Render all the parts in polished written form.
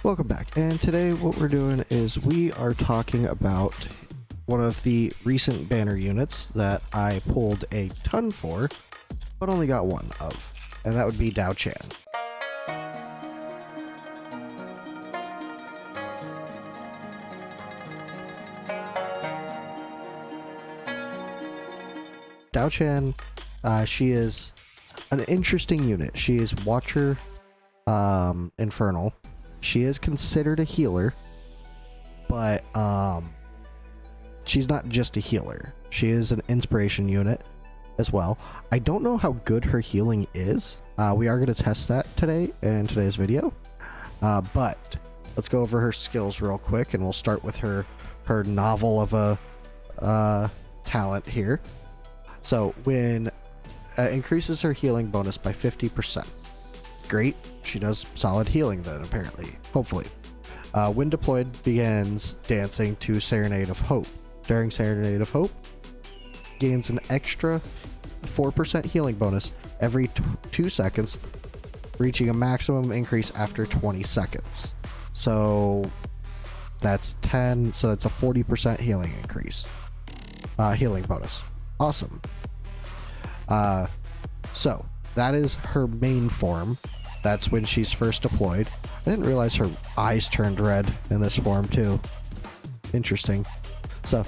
Welcome back, and today what we're doing is we are talking about one of the recent banner units that I pulled a ton for, but only got one of, and that would be Diaochan. Diaochan, she is an interesting unit. She is Watcher Infernal. She is considered a healer, but she's not just a healer. She is an inspiration unit as well. I don't know how good her healing is. We are going to test that today in today's video. But let's go over her skills real quick, and we'll start with her novel of a talent here. So when increases her healing bonus by 50%. Great. She does solid healing then, apparently. Hopefully. When deployed, begins dancing to Serenade of Hope. During Serenade of Hope, gains an extra 4% healing bonus every 2 seconds, reaching a maximum increase after 20 seconds. So that's 10, so that's a 40% healing increase. Healing bonus. Awesome. So that is her main form. That's when she's first deployed. I didn't realize her eyes turned red in this form too. Interesting. So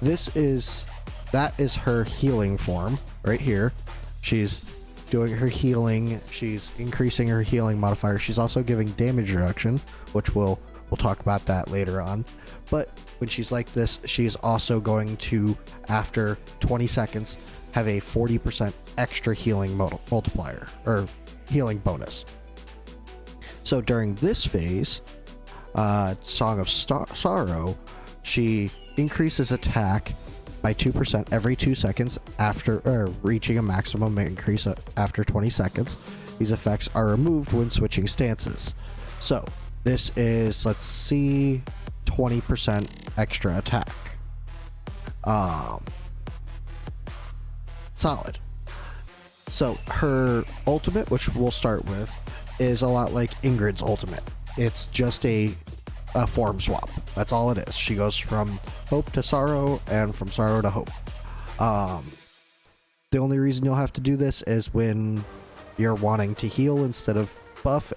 that is her healing form right here. She's doing her healing. She's increasing her healing modifier. She's also giving damage reduction, which we'll talk about that later on. But when she's like this, she's also going to, after 20 seconds, have a 40% extra healing multiplier, or healing bonus. So during this phase, Song of Sorrow, she increases attack by 2% every 2 seconds after reaching a maximum increase after 20 seconds. These effects are removed when switching stances. So this is, let's see, 20% extra attack. Solid. So her ultimate, which we'll start with, is a lot like Ingrid's ultimate. It's just a form swap. That's all it is. She goes from hope to sorrow and from sorrow to hope. The only reason you'll have to do this is when you're wanting to heal instead of buff,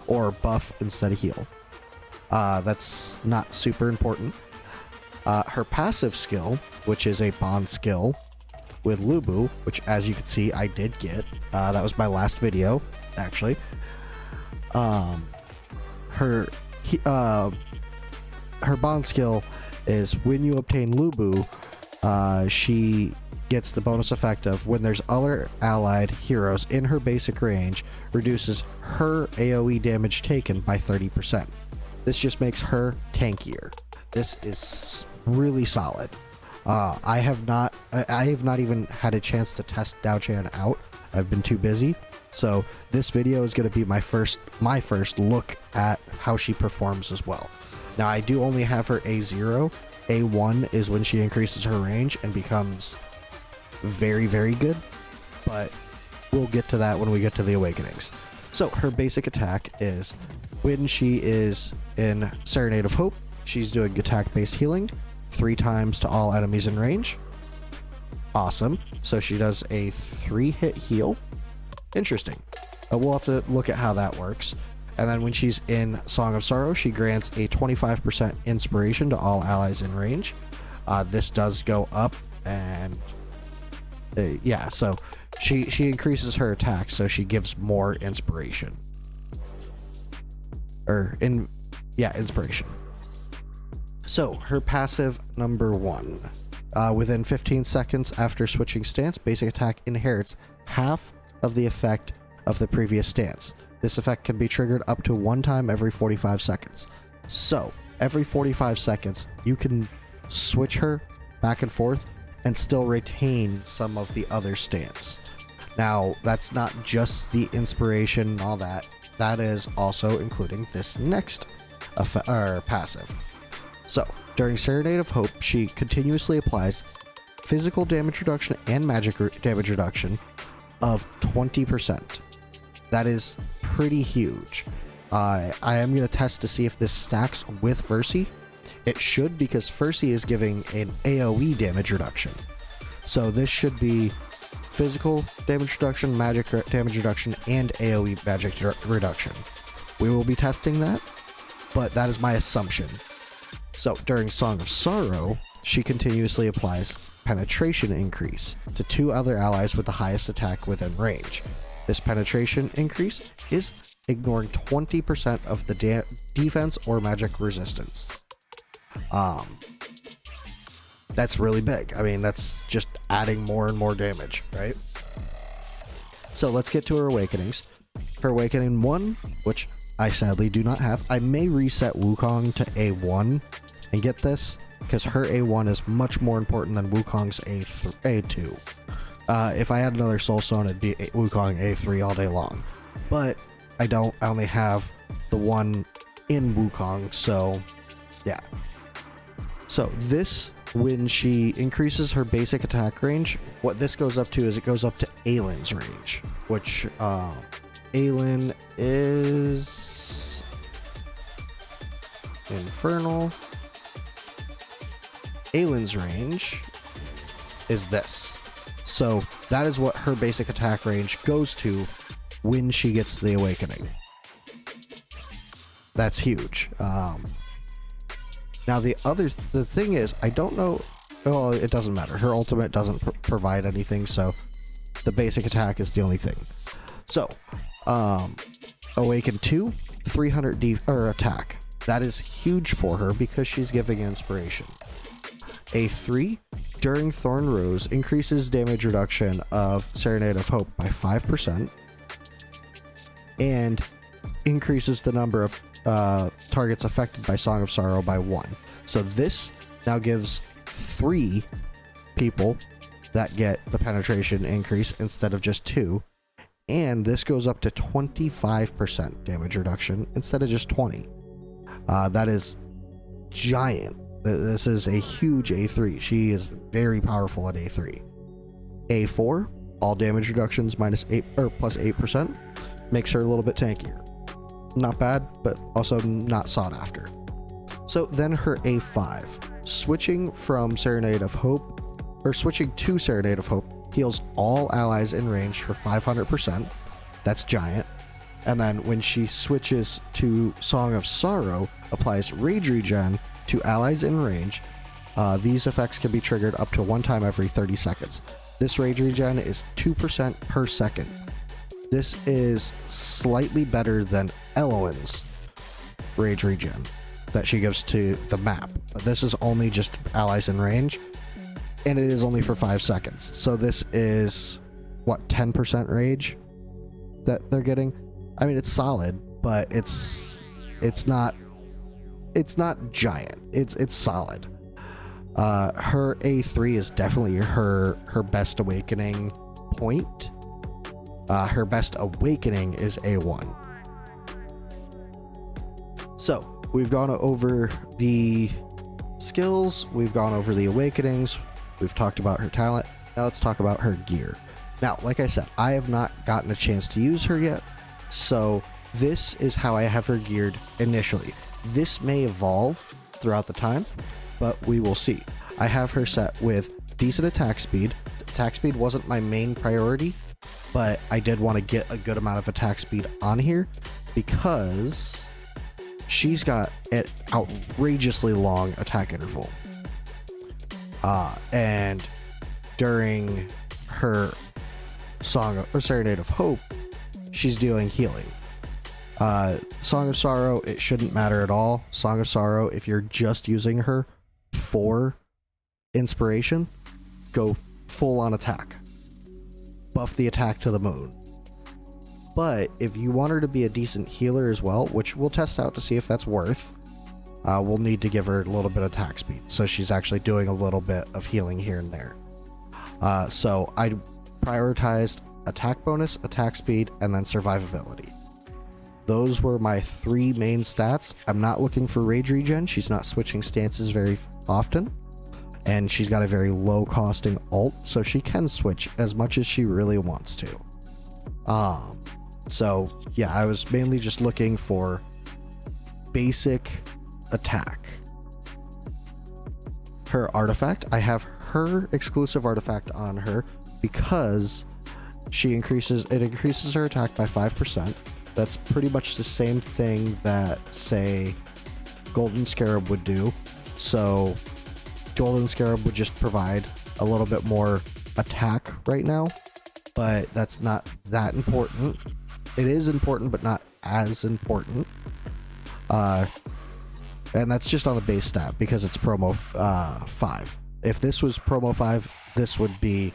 or buff instead of heal. That's not super important. Her passive skill, which is a bond skill with Lubu, which, as you can see, I did get. That was my last video, actually. Her bond skill is when you obtain Lubu, she gets the bonus effect of when there's other allied heroes in her basic range, reduces her AoE damage taken by 30%. This just makes her tankier. This is really solid. I have not even had a chance to test Diaochan out. I've been too busy. So this video is going to be my first look at how she performs as well. Now, I do only have her A0. A1 is when she increases her range and becomes very, very good. But we'll get to that when we get to the Awakenings. So her basic attack is when she is in Serenade of Hope, she's doing attack-based healing 3 times to all enemies in range. Awesome. So she does a 3-hit heal. Interesting. We'll have to look at how that works. And then when she's in Song of Sorrow, she grants a 25% inspiration to all allies in range. This does go up, and yeah, so she increases her attack, so she gives more inspiration. Inspiration. So her passive number 1. Within 15 seconds after switching stance, basic attack inherits half of the effect of the previous stance. This effect can be triggered up to 1 time every 45 seconds. So every 45 seconds, you can switch her back and forth and still retain some of the other stance. Now, that's not just the inspiration and all that. That is also including this next passive. So, during Serenade of Hope, she continuously applies physical damage reduction and magic damage reduction of 20%. That is pretty huge. I am going to test to see if this stacks with Versi. It should, because Versi is giving an AoE damage reduction. So this should be physical damage reduction, magic damage reduction, and AoE magic reduction. We will be testing that, but that is my assumption. So during Song of Sorrow, she continuously applies penetration increase to 2 other allies with the highest attack within range. This penetration increase is ignoring 20% of the defense or magic resistance. That's really big. I mean, that's just adding more and more damage, right? So let's get to her awakenings. Her awakening 1, which I sadly do not have. I may reset Wukong to A1 and get this, because her A1 is much more important than Wukong's A2. If I had another Soul Stone, it'd be Wukong A3 all day long. But I don't. I only have the one in Wukong, so yeah. So this, when she increases her basic attack range, what this goes up to is it goes up to Aylin's range, which Aylin is Infernal. Aylin's range is this. So that is what her basic attack range goes to when she gets the awakening. That's huge. Now the thing is, I don't know. Well, it doesn't matter. Her ultimate doesn't provide anything, so the basic attack is the only thing. So, Awaken 2, 300 attack. That is huge for her because she's giving inspiration. A3, during Thorn Rose, increases damage reduction of Serenade of Hope by 5% and increases the number of targets affected by Song of Sorrow by 1. So this now gives 3 people that get the penetration increase instead of just 2. And this goes up to 25% damage reduction instead of just 20. That is giant. This is a huge A3. She is very powerful at A3. A4, all damage reductions minus 8 or plus 8%, makes her a little bit tankier. Not bad, but also not sought after. So then her A5, switching from Serenade of Hope, or switching to Serenade of Hope, heals all allies in range for 500%. That's giant. And then when she switches to Song of Sorrow, applies Rage Regen to allies in range. These effects can be triggered up to 1 time every 30 seconds. This Rage Regen is 2% per second. This is slightly better than Eloin's Rage Regen that she gives to the map. But this is only just allies in range, and it is only for 5 seconds. So this is, what, 10% rage that they're getting? I mean, it's solid, but it's not giant. It's solid. Her A3 is definitely her best awakening point. Her best awakening is A1. So we've gone over the skills, we've gone over the awakenings, we've talked about her talent. Now let's talk about her gear. Now, like I said, I have not gotten a chance to use her yet, so this is how I have her geared initially. This may evolve throughout the time, but we will see. I have her set with decent attack speed. Attack speed wasn't my main priority, but I did want to get a good amount of attack speed on here because she's got an outrageously long attack interval. And during her Song or Serenade of Hope, she's doing healing. Song of Sorrow, it shouldn't matter at all. Song of Sorrow, if you're just using her for inspiration, go full on attack. Buff the attack to the moon. But if you want her to be a decent healer as well, which we'll test out to see if that's worth, we'll need to give her a little bit of attack speed. So she's actually doing a little bit of healing here and there. So I prioritized attack bonus, attack speed, and then survivability. Those were my 3 main stats. I'm not looking for Rage Regen. She's not switching stances very often. And she's got a very low costing ult, so she can switch as much as she really wants to. So yeah, I was mainly just looking for basic attack. Her artifact, I have her exclusive artifact on her because it increases her attack by 5%. That's pretty much the same thing that, say, Golden Scarab would do. So Golden Scarab would just provide a little bit more attack right now, but that's not that important. It is important, but not as important. And that's just on the base stat because it's promo 5. If this was promo 5, this would be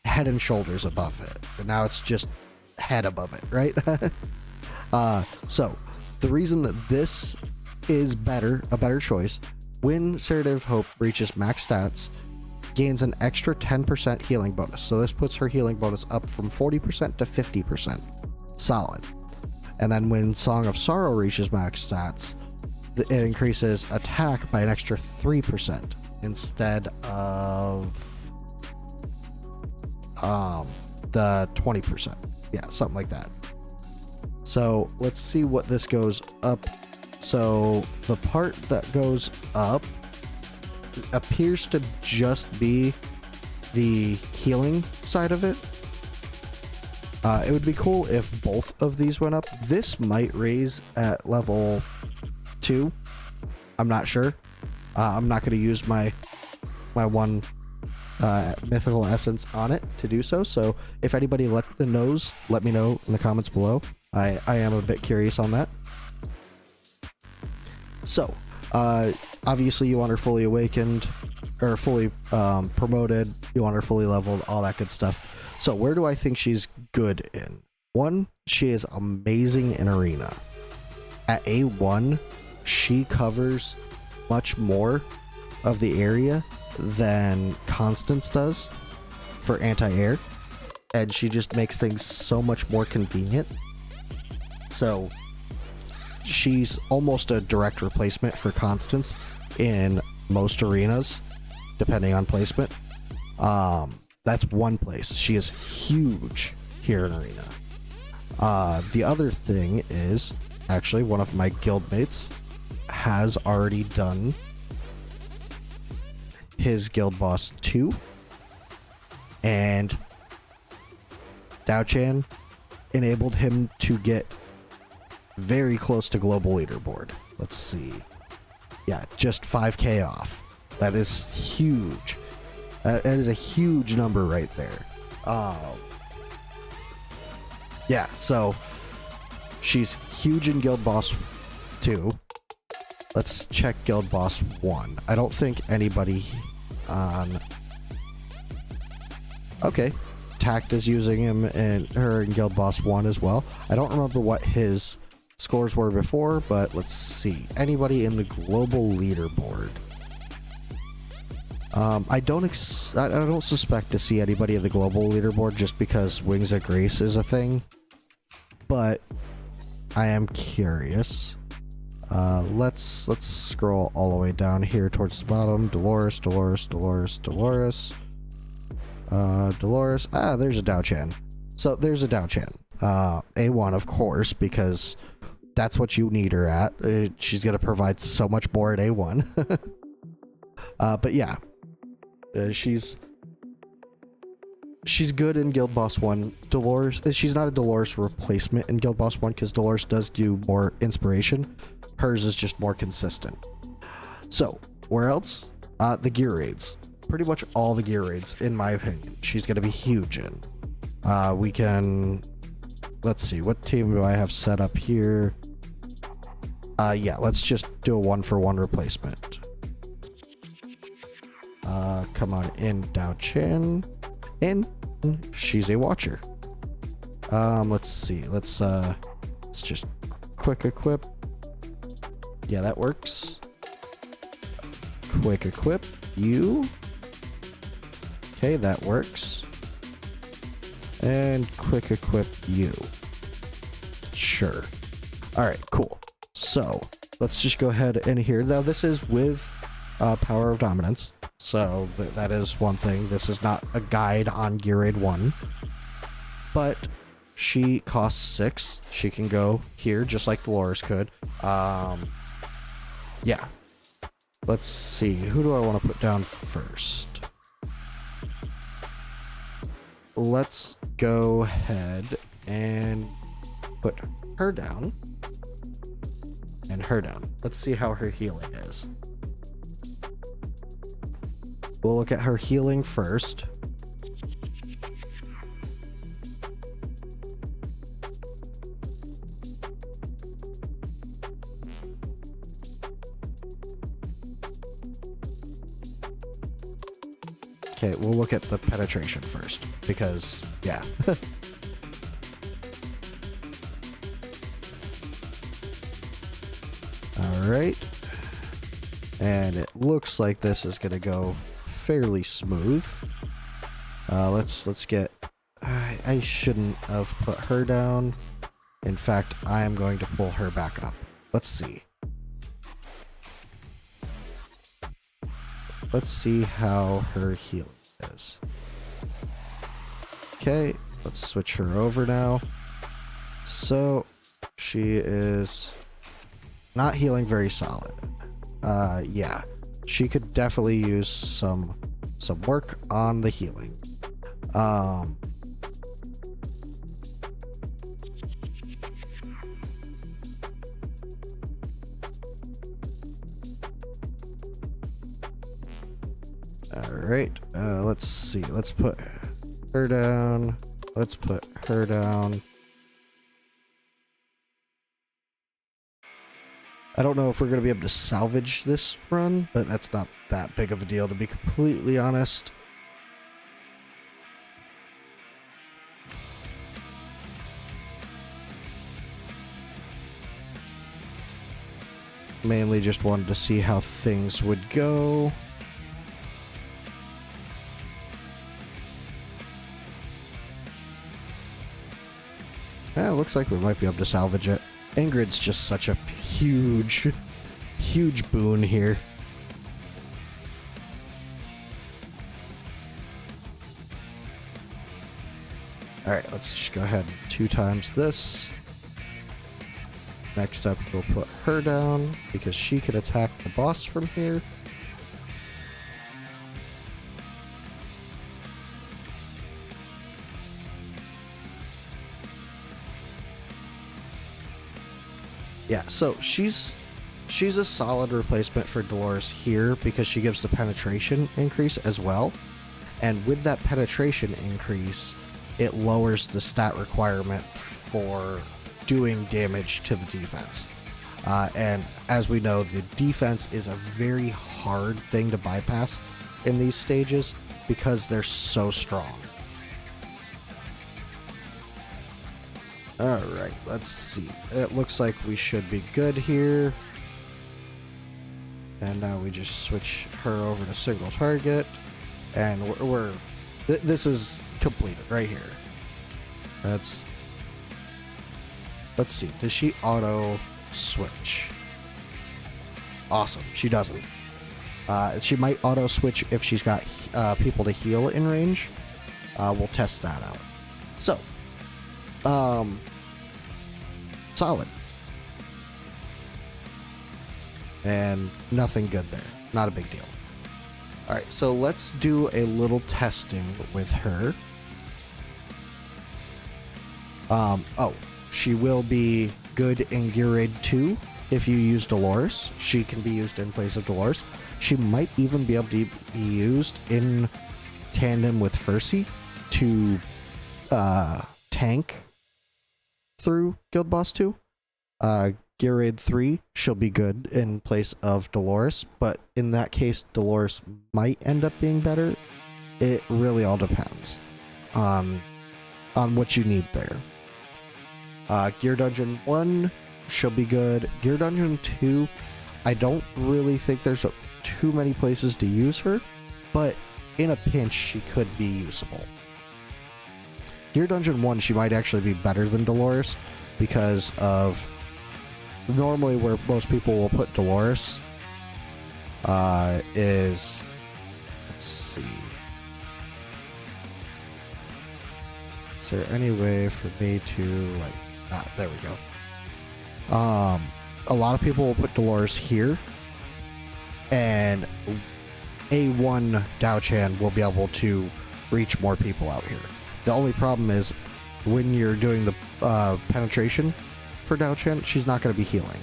head and shoulders above it. But now it's just head above it, right? So the reason that this is a better choice, when Sedative Hope reaches max stats, gains an extra 10% healing bonus. So this puts her healing bonus up from 40% to 50%. Solid. And then when Song of Sorrow reaches max stats, it increases attack by an extra 3% instead of the 20%. Yeah, something like that. So let's see what this goes up. So the part that goes up appears to just be the healing side of it. It would be cool if both of these went up. This might raise at level 2. I'm not sure. I'm not going to use my one mythical essence on it to do so. So if anybody knows, let me know in the comments below. I am a bit curious on that. So obviously you want her fully awakened or fully promoted. You want her fully leveled, all that good stuff. So where do I think she's good in? 1, she is amazing in arena. At A1, she covers much more of the area than Constance does for anti-air, and she just makes things so much more convenient. So she's almost a direct replacement for Constance in most arenas, depending on placement. That's one place. She is huge here in arena. The other thing is, actually, one of my guildmates has already done his guild boss 2, and Diaochan enabled him to get very close to global leaderboard. Let's see. Yeah, just 5k off. That is huge. That is a huge number right there. Yeah, so she's huge in Guild Boss 2. Let's check Guild Boss 1. I don't think anybody on... Okay. Tact is using him and her in Guild Boss 1 as well. I don't remember what his scores were before, but let's see. Anybody in the global leaderboard? I don't suspect to see anybody in the global leaderboard just because Wings of Grace is a thing, but I am curious. Let's scroll all the way down here towards the bottom. Dolores. Dolores. Ah, there's a Diaochan. So there's a Diaochan. A1, of course, because that's what you need her at. She's going to provide so much more at A1. But yeah, she's good in Guild Boss 1. Dolores, she's not a Dolores replacement in Guild Boss 1 because Dolores does do more inspiration. Hers is just more consistent. So, where else? The gear raids. Pretty much all the gear raids, in my opinion, she's going to be huge in. We can... Let's see, what team do I have set up here? Yeah, let's just do a 1-for-1 replacement. Come on in, Diaochan. In. She's a watcher. Let's see. Let's just quick equip. Yeah, that works. Quick equip you. Okay, that works. And quick equip you. Sure. Alright, cool. So, let's just go ahead and here. Now, this is with Power of Dominance. So, that is one thing. This is not a guide on Gear Raid 1. But she costs 6. She can go here just like Dolores could. Yeah. Let's see. Who do I want to put down first? Let's go ahead and put her down. And her down. Let's see how her healing is. We'll look at her healing first. Okay, we'll look at the penetration first, because, yeah. Alright. And it looks like this is going to go fairly smooth. Let's get... I shouldn't have put her down. In fact, I am going to pull her back up. Let's see. Let's see how her healing is. Okay, let's switch her over now. So, she is not healing very solid. Yeah, she could definitely use some work on the healing. Alright, let's see. Let's put her down. Let's put her down. I don't know if we're going to be able to salvage this run, but that's not that big of a deal, to be completely honest. Mainly just wanted to see how things would go. Yeah, it looks like we might be able to salvage it. Ingrid's just such a huge boon here. Alright, let's just go ahead and 2 times this. Next up, we'll put her down, because she can attack the boss from here. Yeah, so she's a solid replacement for Dolores here, because she gives the penetration increase as well. And with that penetration increase, it lowers the stat requirement for doing damage to the defense. And as we know, the defense is a very hard thing to bypass in these stages because they're so strong. Alright, let's see. It looks like we should be good here. And now we just switch her over to single target. And this is completed right here. Let's see. Does she auto switch? Awesome. She doesn't. She might auto switch if she's got people to heal in range. We'll test that out. So, solid. And nothing good there. Not a big deal. Alright, so let's do a little testing with her. Oh, she will be good in Gear Raid 2 if you use Dolores. She can be used in place of Dolores. She might even be able to be used in tandem with Fercy to tank through Guild Boss 2. Gear Raid 3, she'll be good in place of Dolores, but in that case, Dolores might end up being better. It really all depends on what you need there. Gear Dungeon 1, she'll be good. Gear Dungeon 2, I don't really think there's too many places to use her, but in a pinch, she could be usable. Gear Dungeon 1, she might actually be better than Dolores because of normally where most people will put Dolores is, let's see. Is there any way for me to, like... there we go. A lot of people will put Dolores here, and A1 Diaochan will be able to reach more people out here. The only problem is when you're doing the penetration for Diaochan, she's not going to be healing.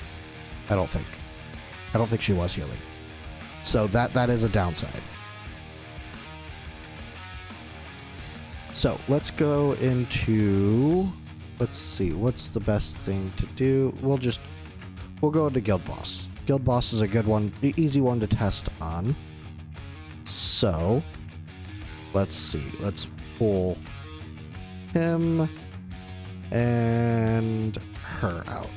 I don't think she was healing. So that is a downside. So let's go into... Let's see, what's the best thing to do? We'll go into Guild Boss. Guild Boss is a good one, the easy one to test on. So, let's see. Let's pull him and her out.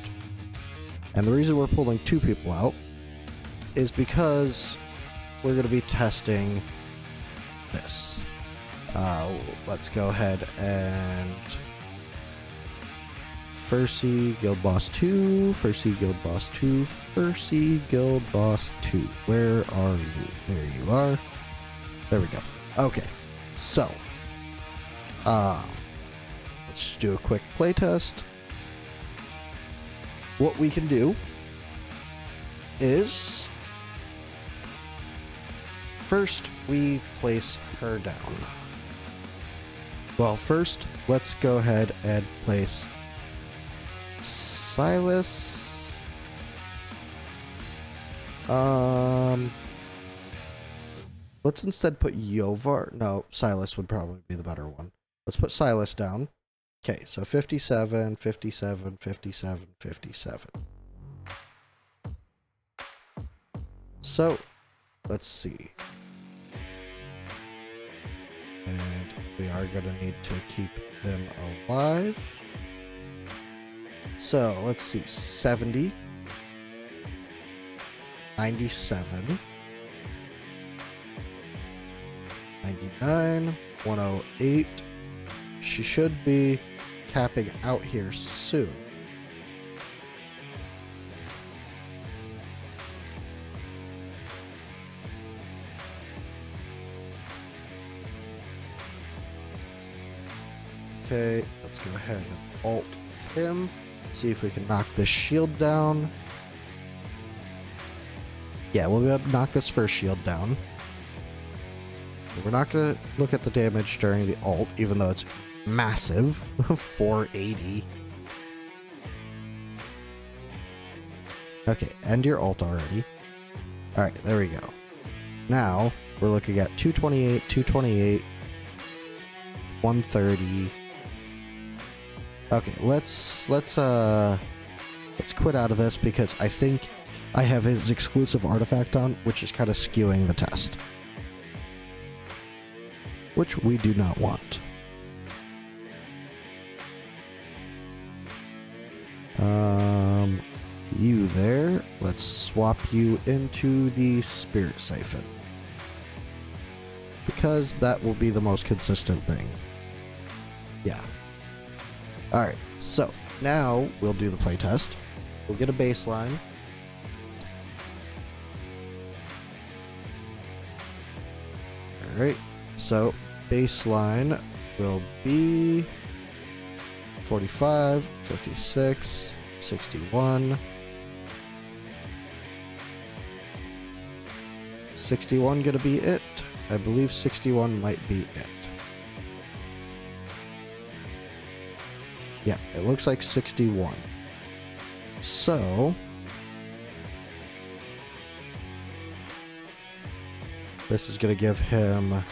And the reason we're pulling two people out is because we're going to be testing this. Let's go ahead and... Fursey, Guild Boss 2, Fursey, Guild Boss 2, Fursey, Guild Boss 2. Where are you? There you are. There we go. Okay, so, let's just do a quick playtest. What we can do is, first we place her down. Well, first, let's go ahead and place Silas. Let's instead put Yovar. No, Silas would probably be the better one. Let's put Silas down. Okay, so 57, 57, 57, 57. So, let's see. And we are going to need to keep them alive. So, let's see, 70, 97, 99, 108. She should be capping out here soon. Okay, let's go ahead and alt him. See if we can knock this shield down. Yeah, we'll be able to knock this first shield down. We're not going to look at the damage during the ult, even though it's massive. 480. Okay, end your ult already. Alright, there we go. Now, we're looking at 228, 228, 130. Okay, let's quit out of this because I think I have his exclusive artifact on, which is kind of skewing the test. Which we do not want. You there. Let's swap you into the Spirit Siphon. Because that will be the most consistent thing. Yeah. Alright, so now we'll do the playtest. We'll get a baseline. Alright, so baseline will be 45, 56, 61. 61 gonna be it. I believe 61 might be it. Yeah, it looks like 61. So, this is going to give him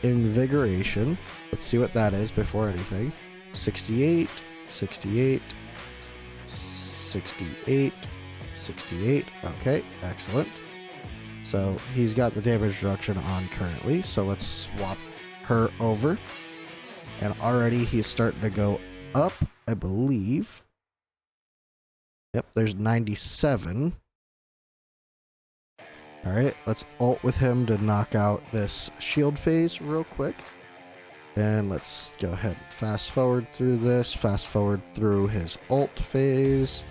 invigoration. Let's see what that is before anything. 68, 68, 68, 68. Okay, excellent. So he's got the damage reduction on currently. So let's swap her over. And already he's starting to go up, I believe. Yep, there's 97. Alright, let's ult with him to knock out this shield phase real quick. And let's go ahead and fast forward through this, fast forward through his ult phase.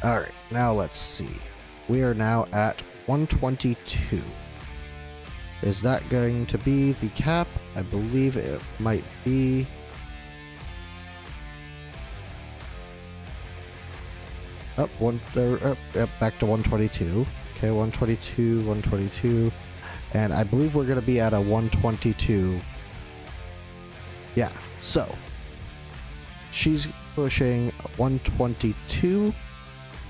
Alright, now let's see. We are now at 122. Is that going to be the cap? I believe it might be. Up back to 122. Okay, 122, 122. And I believe we're going to be at a 122. Yeah, so she's pushing 122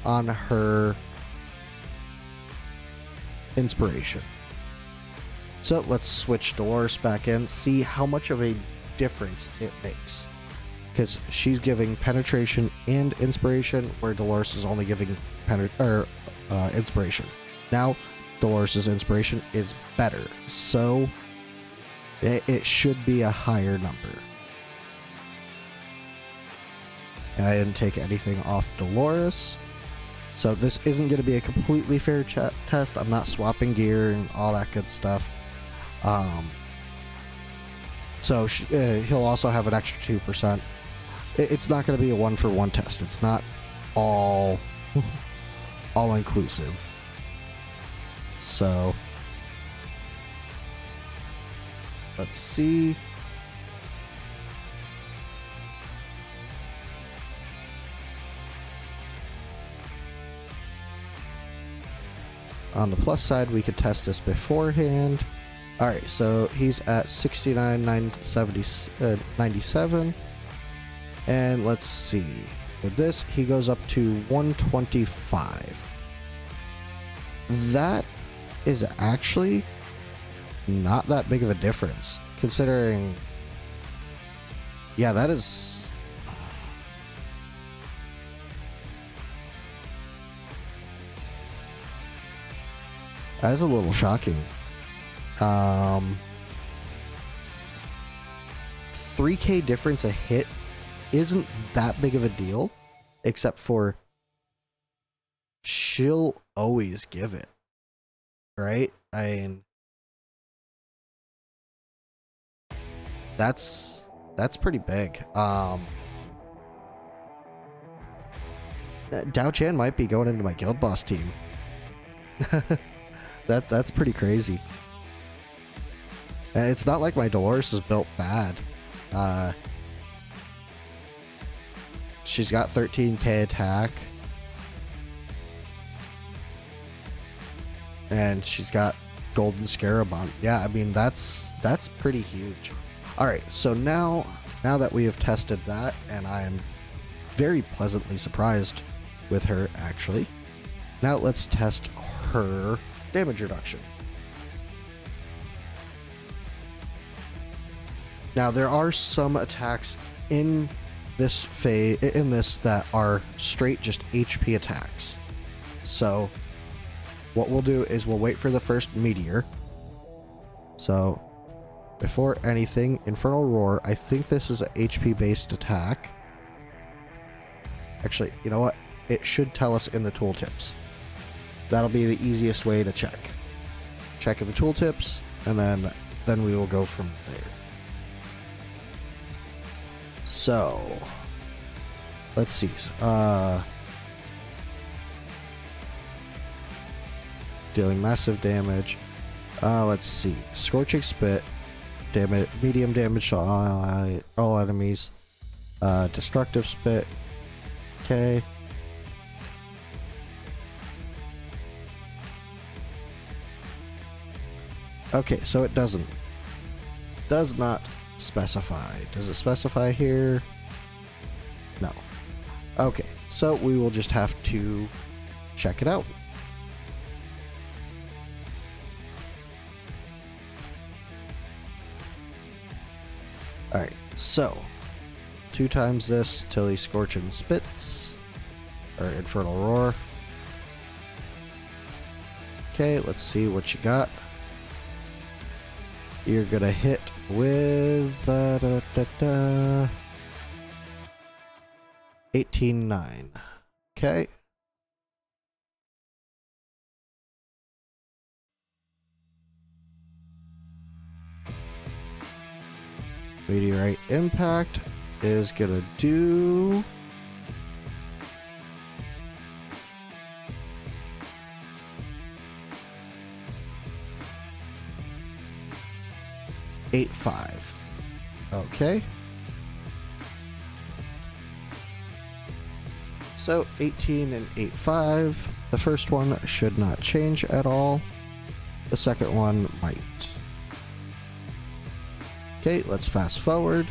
on her inspiration. So let's switch Dolores back in, see how much of a difference it makes. Because she's giving penetration and inspiration, where Dolores is only giving inspiration. Now, Dolores' inspiration is better, so it should be a higher number. And I didn't take anything off Dolores, so this isn't going to be a completely fair test. I'm not swapping gear and all that good stuff. So he'll also have an extra 2%. It's not going to be a 1-for-1 test. It's not all inclusive. So let's see. On the plus side, we could test this beforehand. All right, so he's at 69,997. And let's see. With this, he goes up to 125. That is actually not that big of a difference, considering... Yeah, that is... That is a little shocking. 3K difference a hit isn't that big of a deal, except for she'll always give it, right? I mean, that's pretty big. Diaochan might be going into my guild boss team. That's pretty crazy. And it's not like my Dolores is built bad. She's got 13k attack. And she's got Golden Scarab on. Yeah, I mean, that's pretty huge. Alright, so now that we have tested that, and I am very pleasantly surprised with her, actually. Now let's test her damage reduction. Now there are some attacks in this phase, that are straight just HP attacks. So what we'll do is we'll wait for the first meteor. So before anything, Infernal Roar, I think this is a HP based attack. Actually, you know what? It should tell us in the tooltips. That'll be the easiest way to check. Check in the tooltips, and then we will go from there. So, let's see. Dealing massive damage. Let's see. Scorching Spit. Damage, medium damage to all enemies. Destructive Spit. Okay. Okay, so it does not specify. Does it specify here? No. Okay, so we will just have to check it out. Alright, so 2 times this till he Scorching Spits, or Infernal Roar. Okay, let's see what you got. You're gonna hit with 18.9. Okay. Meteorite Impact is gonna do 5. Okay. So 18 and 8.5. The first one should not change at all. The second one might. Okay, let's fast forward.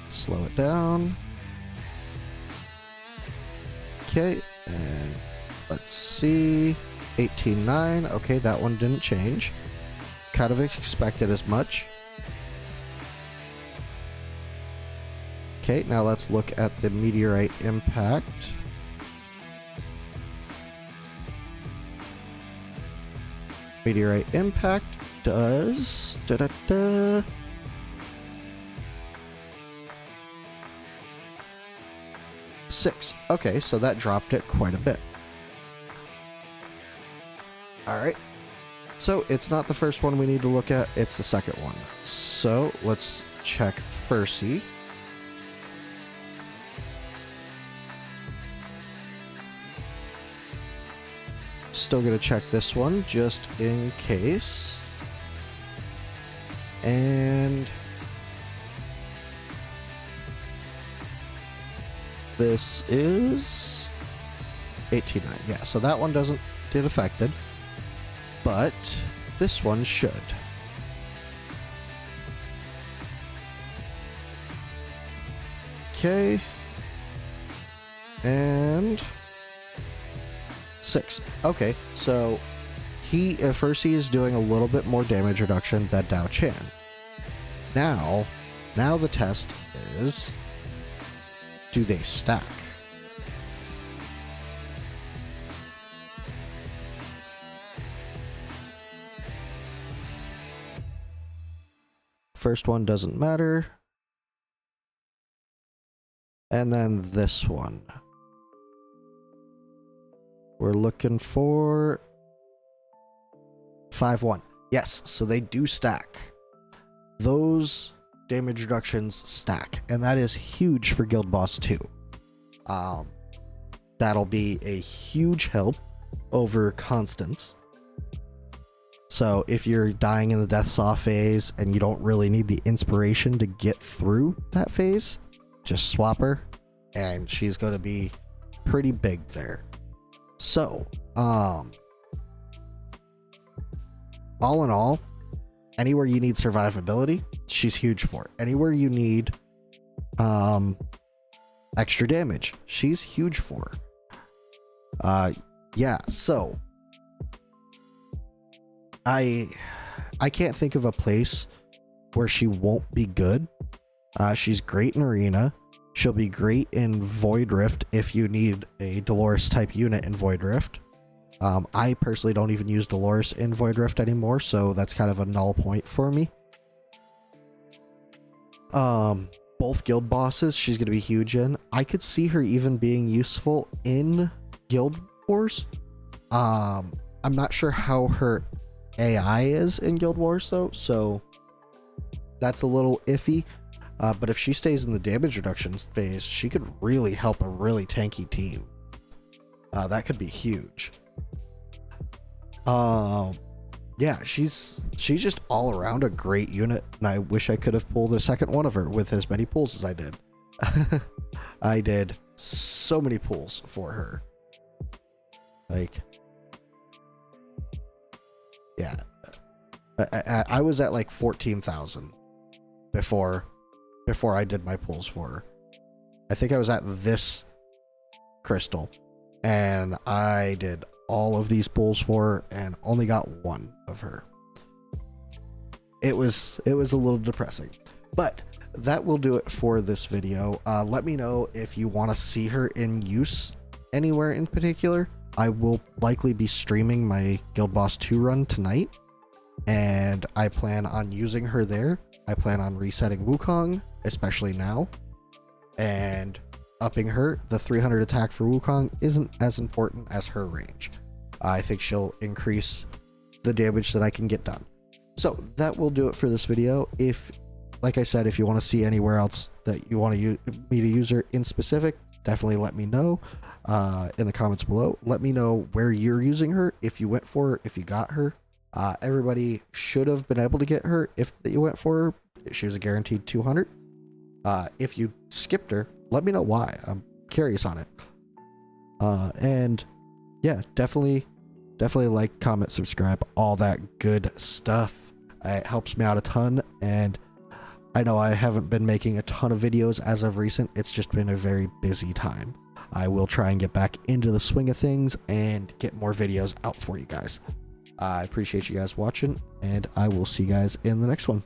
Slow it down. Okay, and let's see. 18.9. Okay, that one didn't change. Kind of expected as much. Okay, now let's look at the meteorite impact. Meteorite impact does 6. Okay, so that dropped it quite a bit. Alright. So it's not the first one we need to look at, it's the second one. So let's check Furcy. Still gonna check this one just in case. And this is 18.9. Yeah, so that one doesn't get affected, but this one should. Okay. And 6. Okay, so Furcy is doing a little bit more damage reduction than Diaochan. Now the test is, do they stack? First one doesn't matter. And then this one. We're looking for 5-1. Yes, so they do stack. Those damage reductions stack, and that is huge for Guild Boss 2. That'll be a huge help over Constance. So if you're dying in the Death Saw phase and you don't really need the inspiration to get through that phase, just swap her, and she's going to be pretty big there. So, all in all, anywhere you need survivability, she's huge for. Anywhere you need extra damage, she's huge for. Yeah, so I can't think of a place where she won't be good. She's great in Arena. She'll be great in Void Rift if you need a Dolores type unit in Void Rift. I personally don't even use Dolores in Void Rift anymore, so that's kind of a null point for me. Both guild bosses she's going to be huge in. I could see her even being useful in Guild Wars. I'm not sure how her AI is in Guild Wars though, so that's a little iffy. But if she stays in the damage reduction phase, she could really help a really tanky team. That could be huge. Yeah, she's just all around a great unit, and I wish I could have pulled a second one of her with as many pulls as I did. I did so many pulls for her. Like, yeah, I was at like 14,000 before I did my pulls for her. I think I was at this crystal, and I did all of these pulls for her and only got one of her. It was a little depressing, but that will do it for this video. Let me know if you want to see her in use anywhere in particular. I will likely be streaming my Guild Boss 2 run tonight, and I plan on using her there. I plan on resetting Wukong, especially now, and upping her. The 300 attack for Wukong isn't as important as her range. I think she'll increase the damage that I can get done. So that will do it for this video. If, like I said, if you want to see anywhere else that you want me to use her in specific, definitely let me know in the comments below. Let me know where you're using her, if you went for her, if you got her. Everybody should have been able to get her if you went for her. She was a guaranteed 200. If you skipped her, let me know why. I'm curious on it. And yeah, definitely like, comment, subscribe, all that good stuff. It helps me out a ton, and I know I haven't been making a ton of videos as of recent. It's just been a very busy time. I will try and get back into the swing of things and get more videos out for you guys. I appreciate you guys watching, and I will see you guys in the next one.